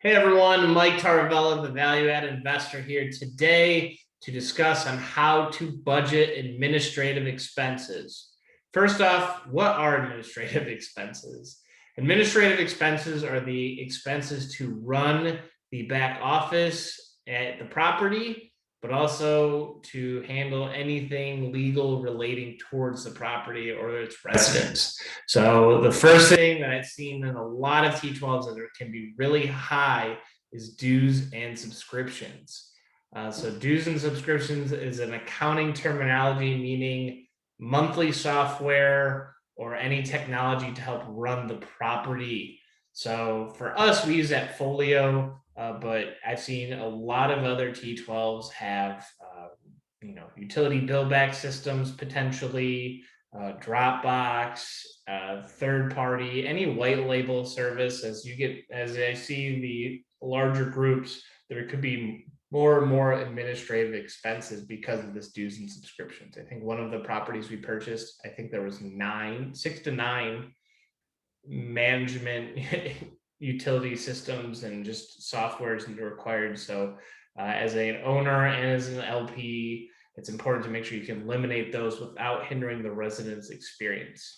Hey everyone, Mike Taravella, the value add investor here today to discuss on how to budget administrative expenses. First off, what are administrative expenses? Administrative expenses are the expenses to run the back office at the property, but also to handle anything legal relating towards the property or its residents. So the first thing that I've seen in a lot of T12s that can be really high is dues and subscriptions. So dues and subscriptions is an accounting terminology meaning monthly software or any technology to help run the property. So for us, we use that Folio, but I've seen a lot of other T12s have, utility bill back systems potentially, Dropbox, third party, any white label service. As I see the larger groups, there could be more and more administrative expenses because of this dues and subscriptions. I think one of the properties we purchased, I think there was 6 to 9 management utility systems and just softwares required. So as an owner and as an LP, it's important to make sure you can eliminate those without hindering the resident's experience.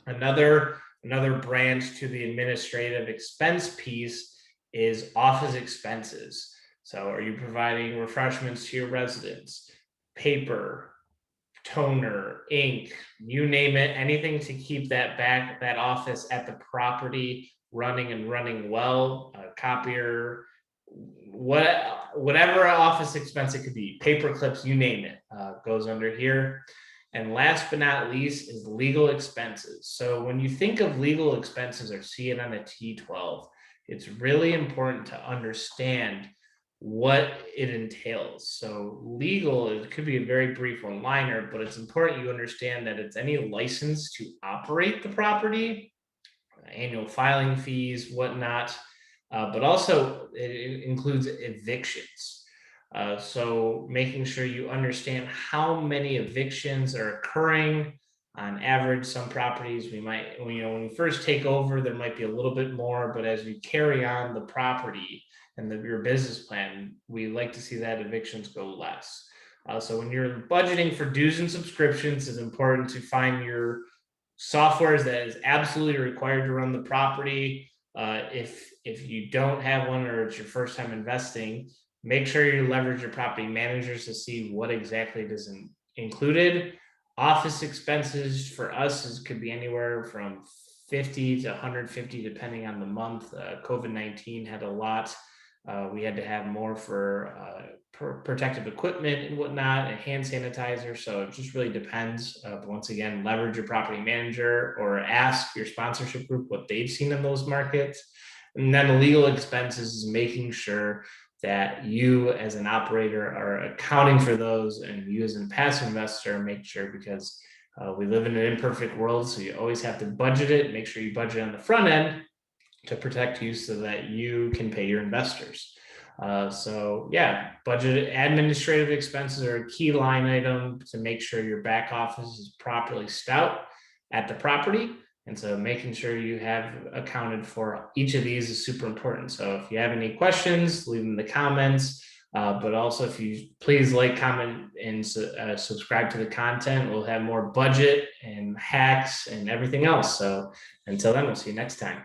Another branch to the administrative expense piece is office expenses. So are you providing refreshments to your residents, paper, toner, ink, you name it, anything to keep that office at the property running well, copier, whatever office expense it could be, paper clips, you name it, goes under here. And last but not least is legal expenses. So when you think of legal expenses or see it on a T12, it's really important to understand what it entails. So legal, it could be a very brief one-liner, but it's important you understand that it's any license to operate the property, annual filing fees, whatnot, but also it includes evictions. So making sure you understand how many evictions are occurring. On average, some properties when you first take over, there might be a little bit more, but as you carry on the property and your business plan, we like to see that evictions go less. So when you're budgeting for dues and subscriptions, it's important to find your softwares that is absolutely required to run the property. If you don't have one or it's your first time investing, make sure you leverage your property managers to see what exactly is included. Office expenses for us could be anywhere from 50 to 150 depending on the month. COVID-19 had a lot. We had to have more for protective equipment and whatnot, and hand sanitizer. So it just really depends. But once again, leverage your property manager or ask your sponsorship group what they've seen in those markets. And then the legal expenses is making sure that you as an operator are accounting for those, and you as a passive investor make sure, because we live in an imperfect world. So you always have to budget it, make sure you budget on the front end to protect you so that you can pay your investors. So yeah, budget administrative expenses are a key line item to make sure your back office is properly stout at the property. And so making sure you have accounted for each of these is super important. So if you have any questions, leave them in the comments. But also if you please like, comment, and subscribe to the content, we'll have more budget and hacks and everything else. So until then, we'll see you next time.